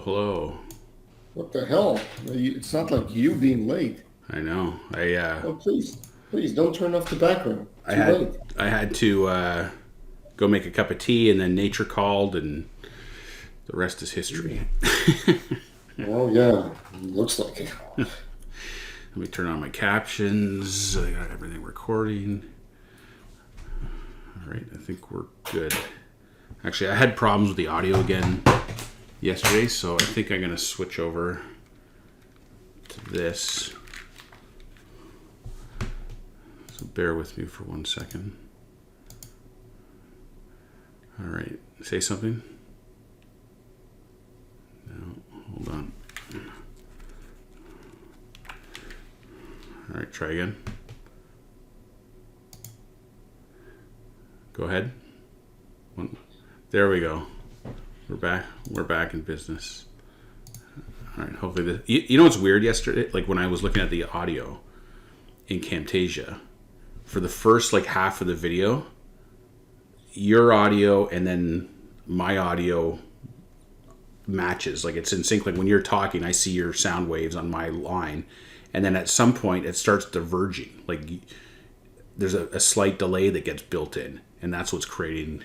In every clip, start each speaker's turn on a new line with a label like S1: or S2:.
S1: hello.
S2: What the hell? It's not like you being late.
S1: I know.
S2: Oh, please don't turn off the background.
S1: I
S2: Too
S1: had
S2: late.
S1: I had to go make a cup of tea, and then nature called, and the rest is history.
S2: Oh yeah, looks like it.
S1: Let me turn on my captions. I got everything recording. All right, I think we're good. Actually, I had problems with the audio again yesterday, so I think I'm gonna switch over to this. So bear with me for 1 second. All right, say something. No, hold on. All right, try again. Go ahead. There we go. We're back. We're back in business. All right. Hopefully, you know what's weird yesterday? Like when I was looking at the audio in Camtasia, for the first half of the video, your audio and then my audio matches. Like it's in sync. Like when you're talking, I see your sound waves on my line, and then at some point it starts diverging. Like there's a slight delay that gets built in, and that's what's creating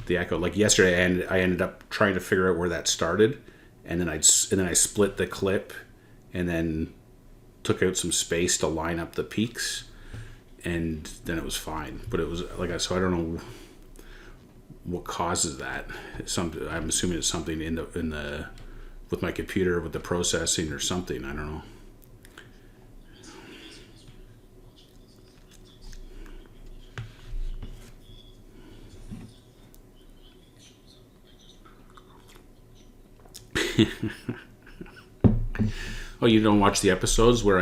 S1: the echo. Like yesterday, I ended up trying to figure out where that started, and then I split the clip, and then took out some space to line up the peaks, and then it was fine. But it was so I don't know what causes that. I'm assuming it's something in the with my computer with the processing or something. I don't know. Oh, you don't watch the episodes where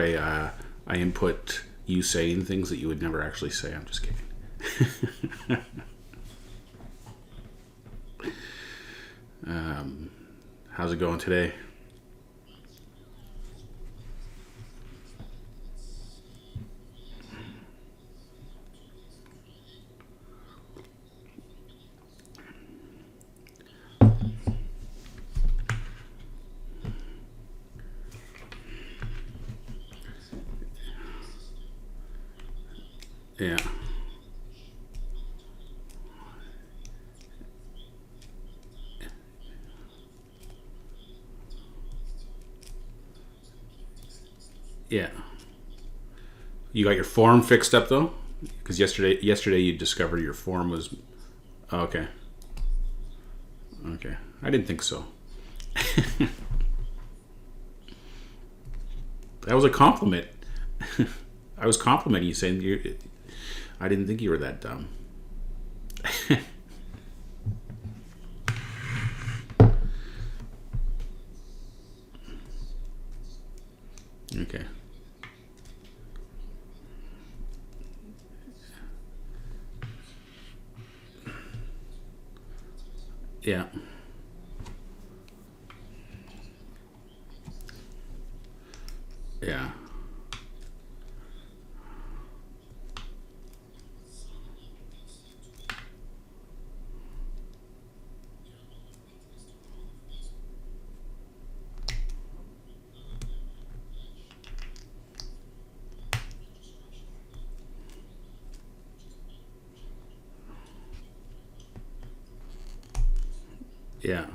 S1: I input you saying things that you would never actually say? I'm just kidding. How's it going today? Yeah. Yeah. You got your form fixed up though? Because yesterday you discovered your form was okay. Okay. I didn't think so. That was a compliment. I was complimenting you, saying I didn't think you were that dumb. Okay. Yeah. Yeah. Yeah.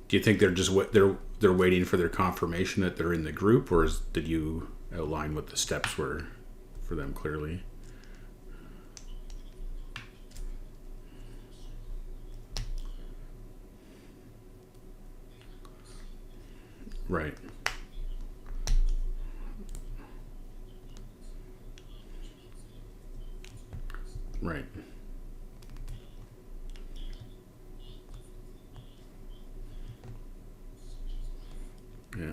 S1: Do you think they're just they're waiting for their confirmation that they're in the group, or did you outline what the steps were for them clearly? Right. Right. Yeah.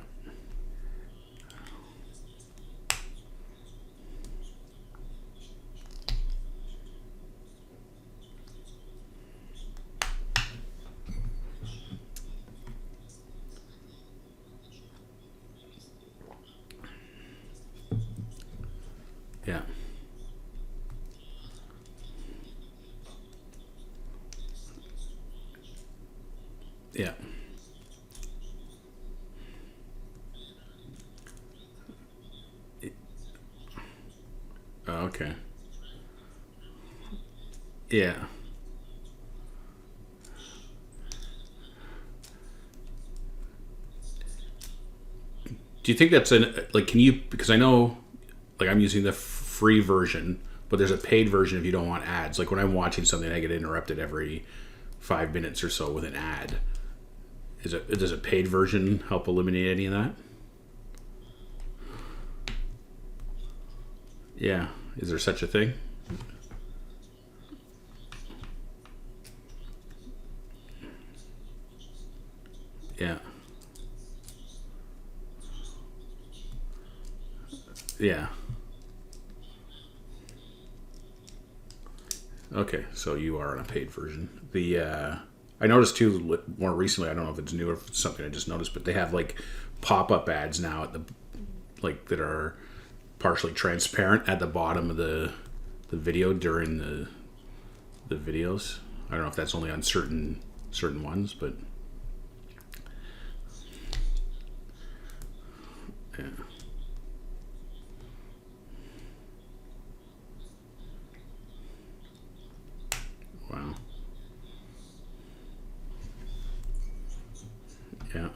S1: Yeah. Yeah. Oh, okay. Yeah. Do you think that's like, can you, because I know, like, I'm using the free version, but there's a paid version if you don't want ads. Like when I'm watching something, I get interrupted every 5 minutes or so with an ad. Does a paid version help eliminate any of that? Yeah. Is there such a thing? Yeah. Yeah. Okay, so you are on a paid version. The I noticed too more recently. I don't know if it's new or if it's something I just noticed, but they have like pop-up ads now at the like that are partially transparent at the bottom of the video during the videos. I don't know if that's only on certain ones, but yeah. Wow. Yeah.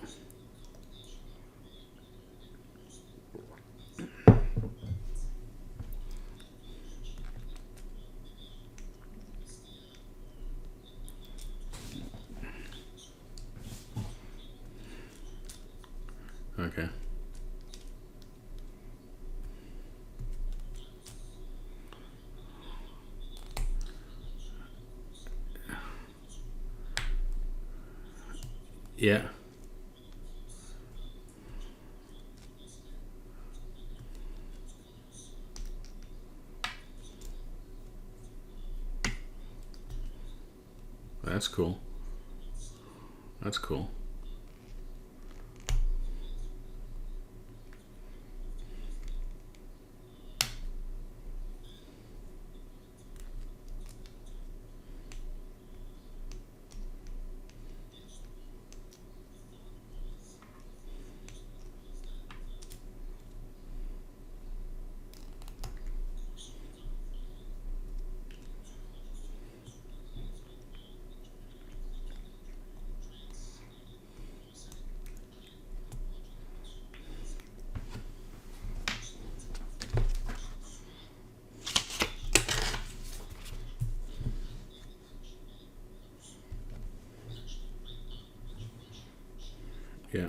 S1: Okay. Yeah. That's cool. That's cool. Yeah.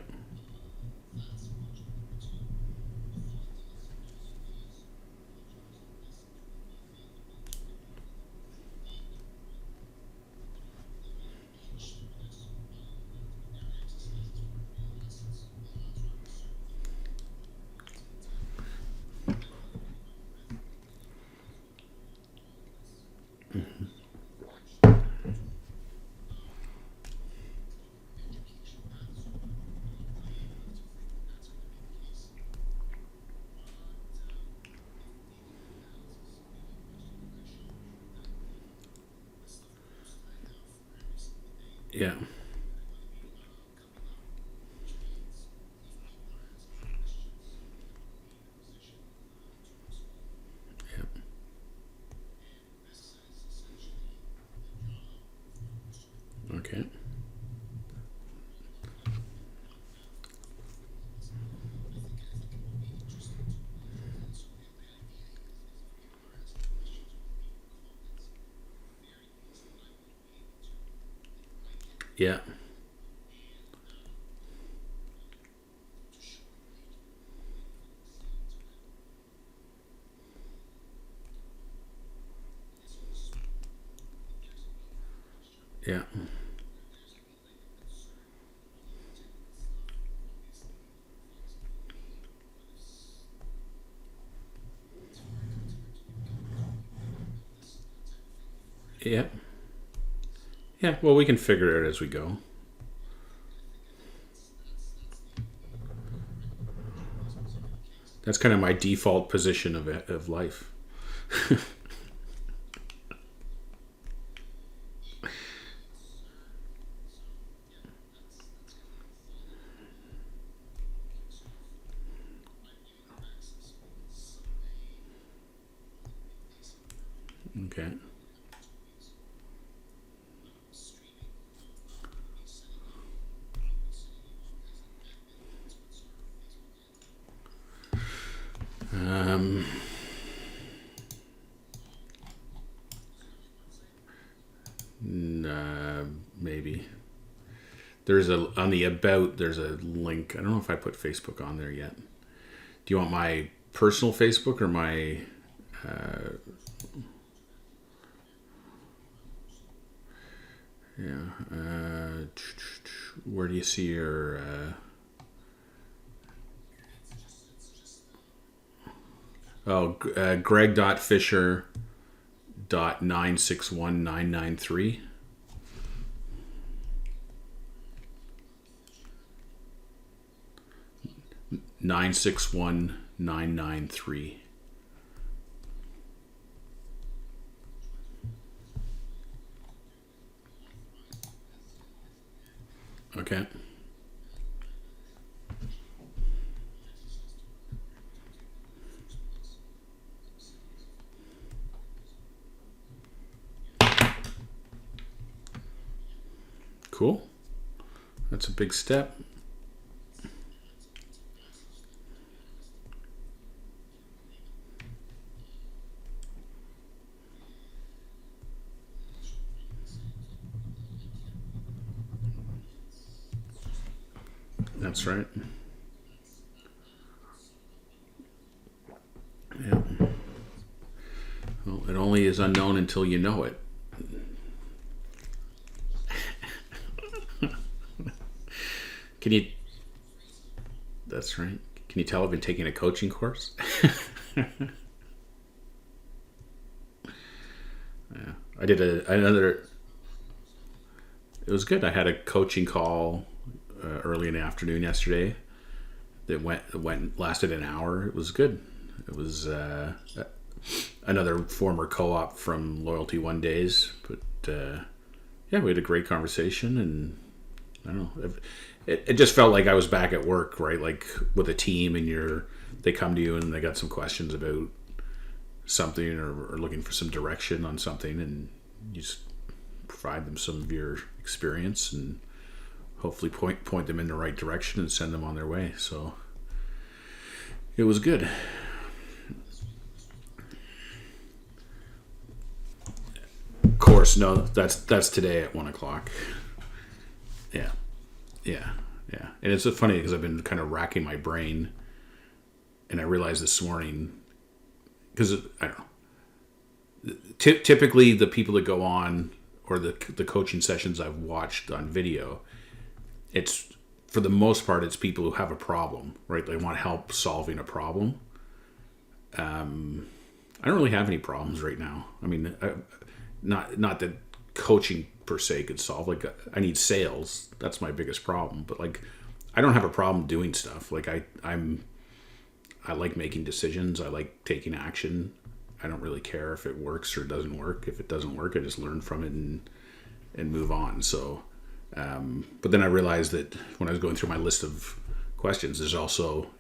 S1: Yeah. Yeah. Okay. Yeah. Yeah. Yeah. Yeah. Well, we can figure it out as we go. That's kind of my default position of life. Okay. Um, Maybe. There's on the about, there's a link. I don't know if I put Facebook on there yet. Do you want my personal Facebook or my, where do you see your, Greg.Fisher.961993. 961993. Okay. Cool. That's a big step. That's right. Yeah. Well, it only is unknown until you know it. Can you? That's right. Can you tell I've been taking a coaching course? Yeah, I did another. It was good. I had a coaching call early in the afternoon yesterday. That lasted an hour. It was good. It was another former co-op from Loyalty One Days, but yeah, we had a great conversation, and I don't know. It just felt like I was back at work, right? Like with a team, and they come to you and they got some questions about something or looking for some direction on something, and you just provide them some of your experience and hopefully point them in the right direction and send them on their way. So it was good. Of course, no, that's today at 1:00. Yeah. And it's so funny because I've been kind of racking my brain, and I realized this morning, because I don't know. Typically, the people that go on, or the coaching sessions I've watched on video, it's for the most part it's people who have a problem, right? They want help solving a problem. I don't really have any problems right now. I mean, not that coaching per se could solve. Like, I need sales. That's my biggest problem. But like, I don't have a problem doing stuff. Like I like making decisions. I like taking action. I don't really care if it works or doesn't work. If it doesn't work, I just learn from it and move on. So, but then I realized that when I was going through my list of questions, there's also,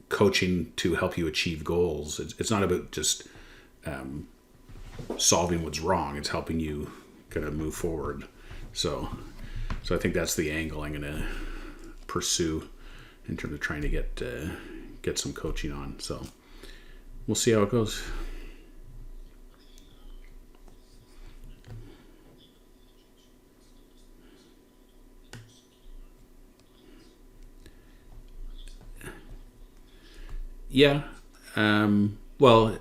S1: coaching to help you achieve goals. It's not about just solving what's wrong. It's helping you kind of move forward. So I think that's the angle I'm going to pursue in terms of trying to get some coaching on. So we'll see how it goes. Yeah. Well,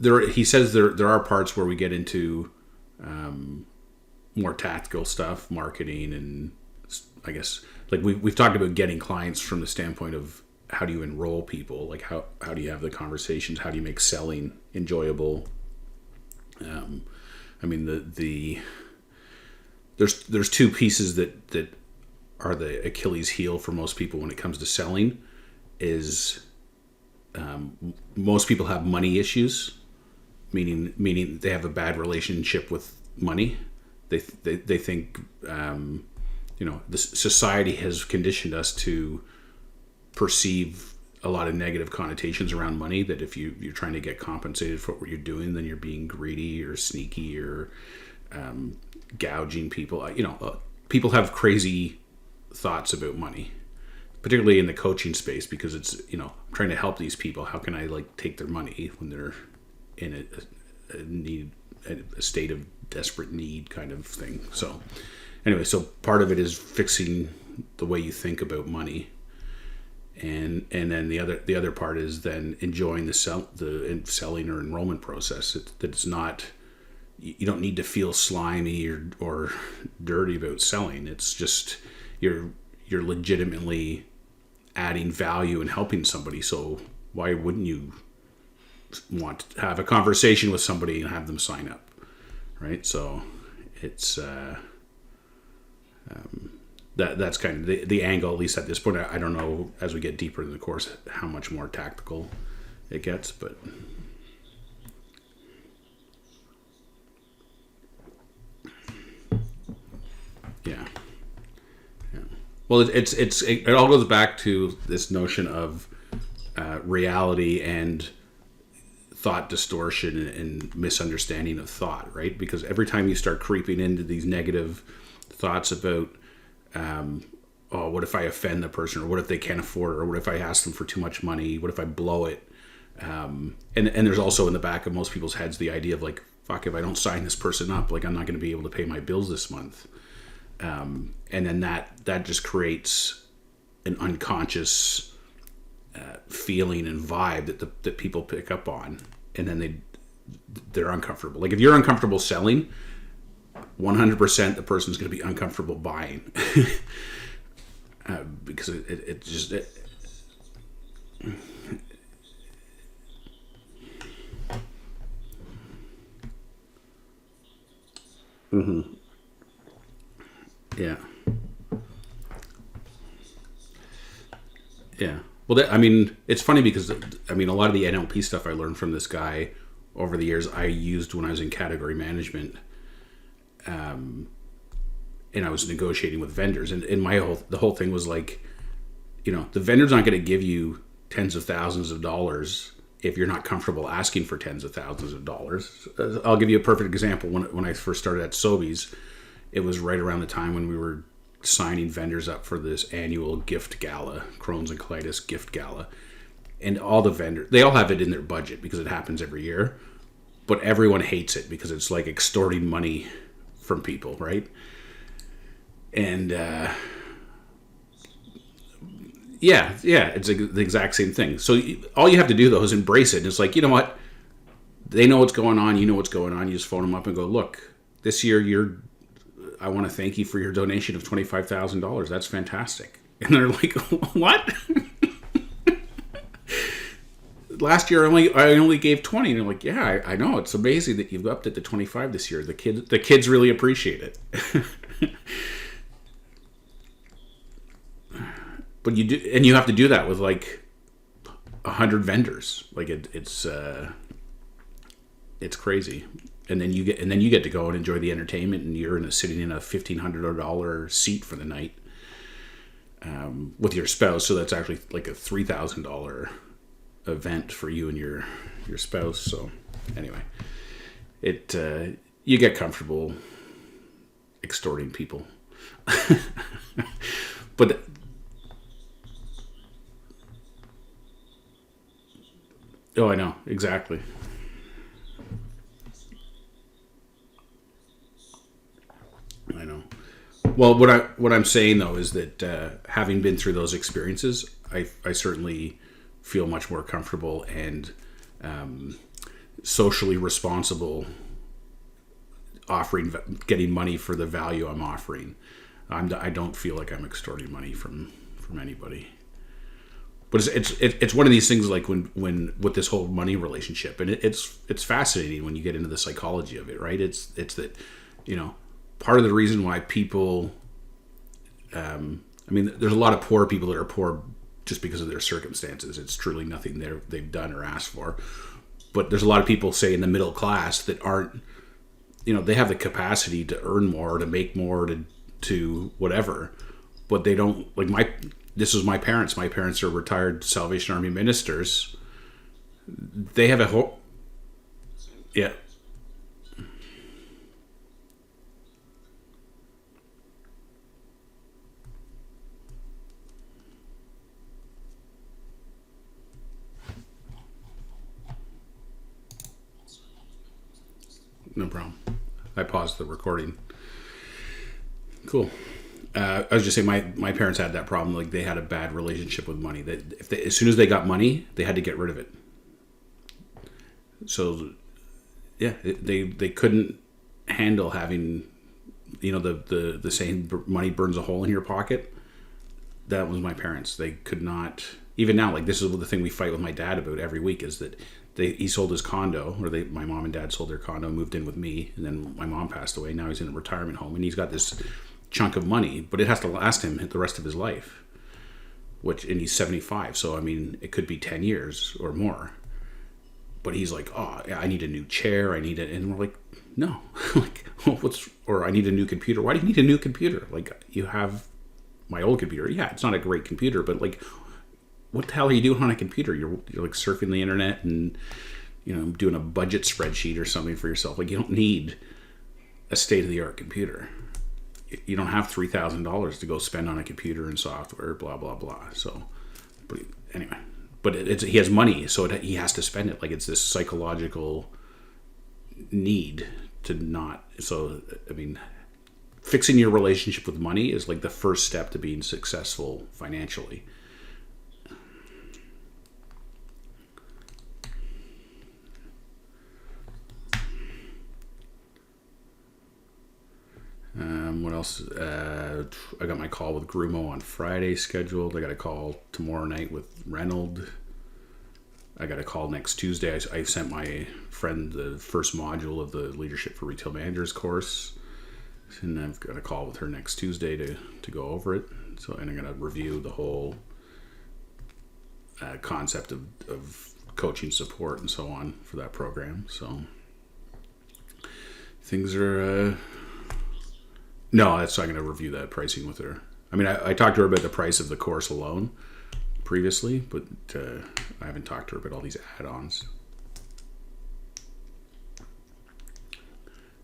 S1: he says there are parts where we get into more tactical stuff, marketing, and I guess like we've talked about getting clients from the standpoint of how do you enroll people, like how do you have the conversations, how do you make selling enjoyable. I mean there's two pieces that are the Achilles heel for most people when it comes to selling. Is most people have money issues, meaning they have a bad relationship with money. They think the society has conditioned us to perceive a lot of negative connotations around money, that if you're trying to get compensated for what you're doing, then you're being greedy or sneaky or gouging people. People have crazy thoughts about money, particularly in the coaching space, because it's, I'm trying to help these people. How can I take their money when they're in a state of desperate need kind of thing. So anyway, so part of it is fixing the way you think about money. And then the other part is then enjoying the selling or enrollment process. That it's not, you don't need to feel slimy or dirty about selling. It's just you're legitimately adding value and helping somebody. So why wouldn't you want to have a conversation with somebody and have them sign up, right? So it's that's kind of the angle, at least at this point. I don't know, as we get deeper in the course, how much more tactical it gets, but yeah. Well, it all goes back to this notion of reality and thought distortion and misunderstanding of thought, right? Because every time you start creeping into these negative thoughts about what if I offend the person, or what if they can't afford it, or what if I ask them for too much money, what if I blow it, and there's also in the back of most people's heads the idea of fuck, if I don't sign this person up, I'm not going to be able to pay my bills this month, and then that just creates an unconscious feeling and vibe that people pick up on, and then they're uncomfortable. If you're uncomfortable selling, 100% the person's going to be uncomfortable buying. Because it just yeah. Well, it's funny because a lot of the NLP stuff I learned from this guy over the years I used when I was in category management. And I was negotiating with vendors, and the whole thing was the vendor's not going to give you tens of thousands of dollars if you're not comfortable asking for tens of thousands of dollars. I'll give you a perfect example. When I first started at Sobeys, it was right around the time when we were signing vendors up for this annual gift gala, Crohn's and Colitis gift gala, and all the vendors, they all have it in their budget because it happens every year, but everyone hates it because it's like extorting money from people, right? And it's the exact same thing. So all you have to do though is embrace it. It's you know what, they know what's going on, you know what's going on. You just phone them up and go, look, this year I want to thank you for your donation of $25,000. That's fantastic. And they're like, what? Last year I only gave 20, and they're like, yeah, I know, it's amazing that you've upped it to 25 this year. The kids really appreciate it. But you do, and you have to do that with 100 vendors. It's crazy. And then you get to go and enjoy the entertainment, and you're sitting in a $1,500 seat for the night with your spouse. So that's actually a $3,000 event for you and your spouse. So anyway, you get comfortable extorting people. But I know exactly. I know. Well, what I'm saying though is that having been through those experiences, I certainly feel much more comfortable and socially responsible getting money for the value I'm offering. I don't feel like I'm extorting money from anybody. But it's one of these things when with this whole money relationship, and it's fascinating when you get into the psychology of it, right? It's that part of the reason why people, there's a lot of poor people that are poor just because of their circumstances. It's truly nothing they've done or asked for. But there's a lot of people, say, in the middle class that aren't, they have the capacity to earn more, to make more, to whatever, but they don't, this was my parents. My parents are retired Salvation Army ministers. They have a whole... Yeah. No problem. I paused the recording. Cool. I was just saying, my parents had that problem. Like, they had a bad relationship with money. That as soon as they got money, they had to get rid of it. So, yeah, they couldn't handle having, the saying, money burns a hole in your pocket. That was my parents. They could not. Even now, like, this is the thing we fight with my dad about every week, is that he sold his condo, or my mom and dad sold their condo, moved in with me, and then my mom passed away. Now he's in a retirement home, and he's got this chunk of money, but it has to last him the rest of his life. And he's 75, so I mean, it could be 10 years or more. But he's like, oh, I need a new chair. I need it, and we're like, no, like, or I need a new computer. Why do you need a new computer? Like, you have my old computer. Yeah, it's not a great computer, but like, what the hell are you doing on a computer? You're like surfing the internet and, doing a budget spreadsheet or something for yourself. Like, you don't need a state-of-the-art computer. You don't have $3,000 to go spend on a computer and software, blah, blah, blah. So, but anyway, he has money, so he has to spend it. Like, it's this psychological need to not. So, I mean, fixing your relationship with money is like the first step to being successful financially. What else? I got my call with Grumo on Friday scheduled. I got a call tomorrow night with Reynold. I got a call next Tuesday. I sent my friend the first module of the Leadership for Retail Managers course. And I've got a call with her next Tuesday to go over it. So, and I'm going to review the whole concept of coaching support and so on for that program. So things are... No, I'm going to review that pricing with her. I mean, I talked to her about the price of the course alone previously, but I haven't talked to her about all these add-ons.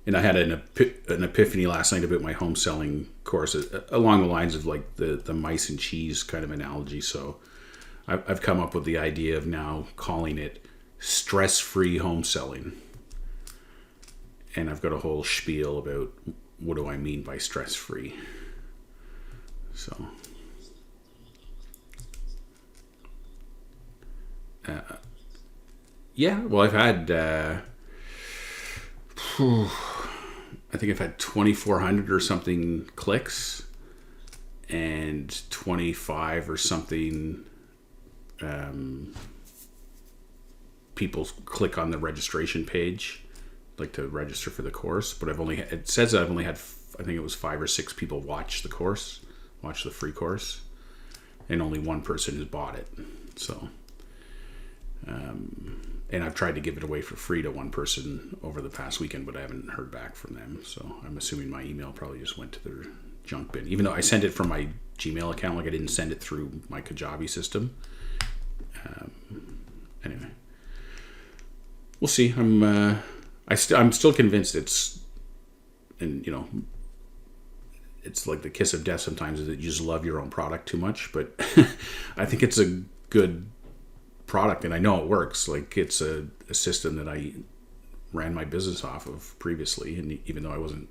S1: And I had an epiphany last night about my home selling course along the lines of like the mice and cheese kind of analogy. So I've come up with the idea of now calling it stress-free home selling. And I've got a whole spiel about what do I mean by stress-free. So yeah, well, I've had I think I've had 2,400 or something clicks and 25 or something people click on the registration page, like to register for the course. But it says that I've only had, I think it was 5 or 6 people watch the free course, and only one person has bought it. So, and I've tried to give it away for free to one person over the past weekend, but I haven't heard back from them. So I'm assuming my email probably just went to their junk bin, even though I sent it from my Gmail account. Like, I didn't send it through my Kajabi system. Anyway, we'll see. I'm still convinced it's like the kiss of death sometimes, is that you just love your own product too much. But I think it's a good product, and I know it works. Like, it's a system that I ran my business off of previously, and even though I wasn't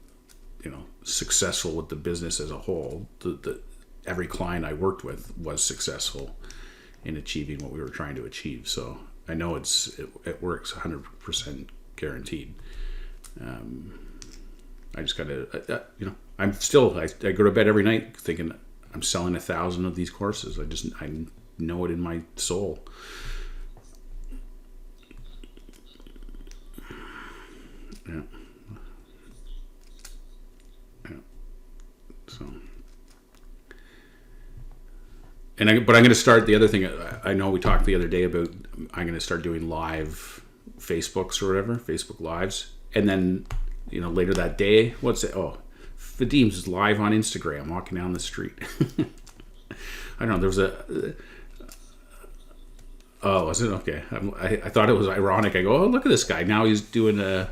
S1: successful with the business as a whole, every client I worked with was successful in achieving what we were trying to achieve. So I know it works 100% guaranteed. I just gotta I go to bed every night thinking I'm selling 1,000 of these courses. I know it in my soul. Yeah. So, but I'm going to start the other thing. I know we talked the other day about I'm going to start doing live Facebooks or whatever, Facebook Lives, and then later that day, what's it? Oh, Vadim's live on Instagram walking down the street. I don't know. There was a. Oh, was it okay? I thought it was ironic. I go, oh, look at this guy. Now he's doing a.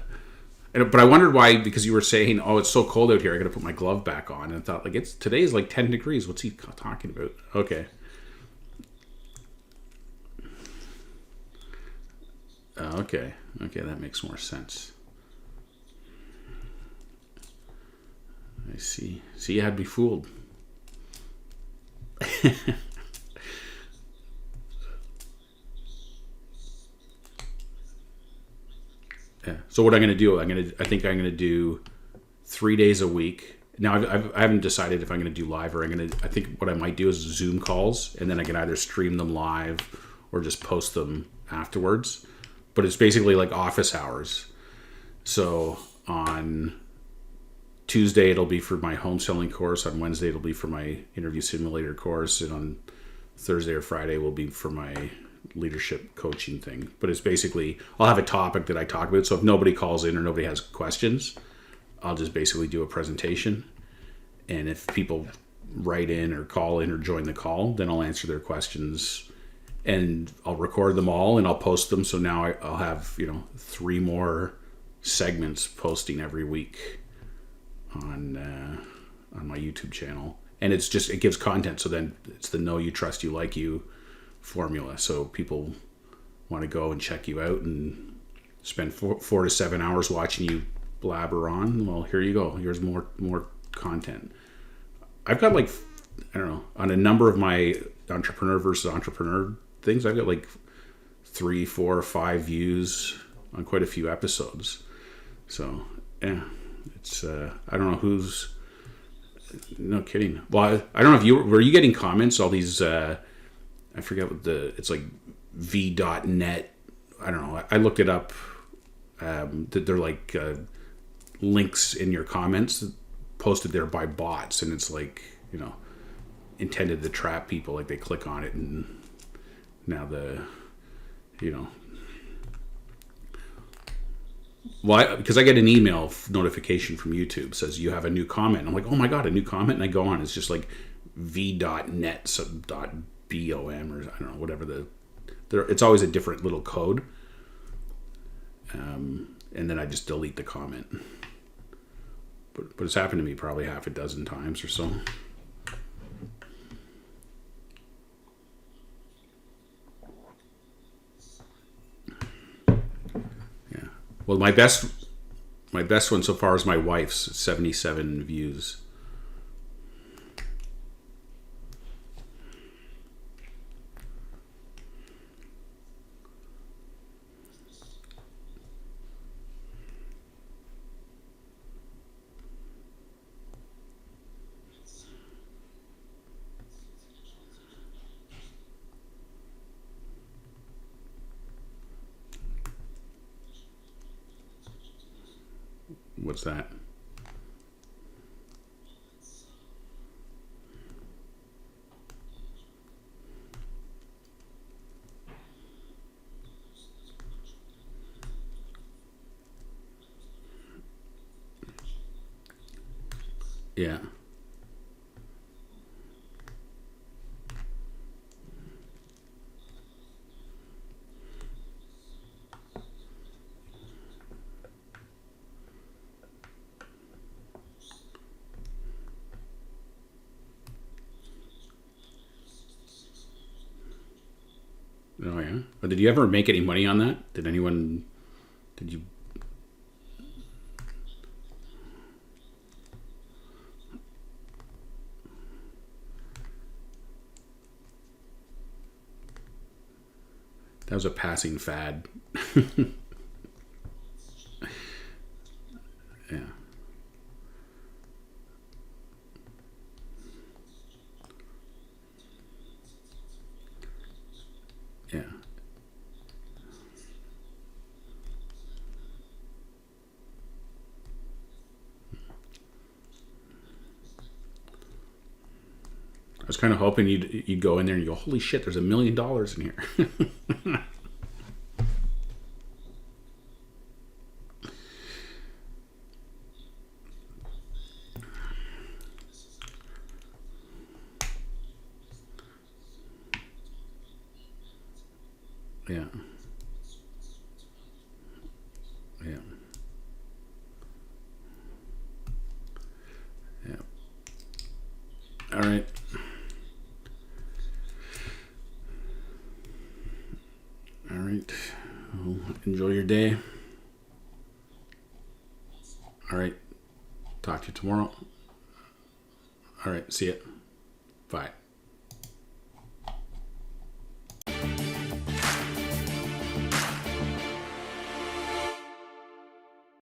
S1: But I wondered why, because you were saying, oh, it's so cold out here. I got to put my glove back on, and I thought, like, today is like 10 degrees. What's he talking about? Okay. Okay. Okay, that makes more sense. I see. See, you had me fooled. Yeah. So what I'm going to do, I think I'm going to do 3 days a week. Now I haven't decided if I'm going to do live or I think what I might do is Zoom calls, and then I can either stream them live or just post them afterwards. But it's basically like office hours. So on Tuesday it'll be for my home selling course. On Wednesday it'll be for my interview simulator course, and on Thursday or Friday will be for my leadership coaching thing. But it's basically, I'll have a topic that I talk about. So if nobody calls in or nobody has questions, I'll just basically do a presentation. And if people write in or call in or join the call, then I'll answer their questions, and I'll record them all and I'll post them. So now I'll have, 3 more segments posting every week on my YouTube channel. And it gives content. So then it's the know you, trust you, like you formula. So people want to go and check you out and spend 4 to 7 hours watching you blabber on. Well, here you go. Here's more content. I've got like, I don't know, on a number of my entrepreneur versus entrepreneur things, I've got like 3, 4, 5 views on quite a few episodes. So yeah, it's I don't know who's, no kidding. Well, I don't know if were you getting comments, all these I forget what it's like v.net. I don't know. I looked it up. They're like links in your comments posted there by bots, and it's like, intended to trap people. Like they click on it, and now because I get an email notification from YouTube says you have a new comment. I'm like, oh my god, a new comment, and I go on. It's just like v.net .com or I don't know, whatever it's always a different little code, and then I just delete the comment. But it's happened to me probably half a dozen times or so. Yeah. Well, my best one so far is my wife's 77 views. What's that? Yeah. Oh yeah. But did you ever make any money on that? Did you? That was a passing fad. Yeah. Yeah. I was kind of hoping you'd go in there and you go, holy shit, there's $1 million in here. Yeah. Yeah. Yeah. All right. All right. Well, enjoy your day. All right. Talk to you tomorrow. All right. See ya. Bye.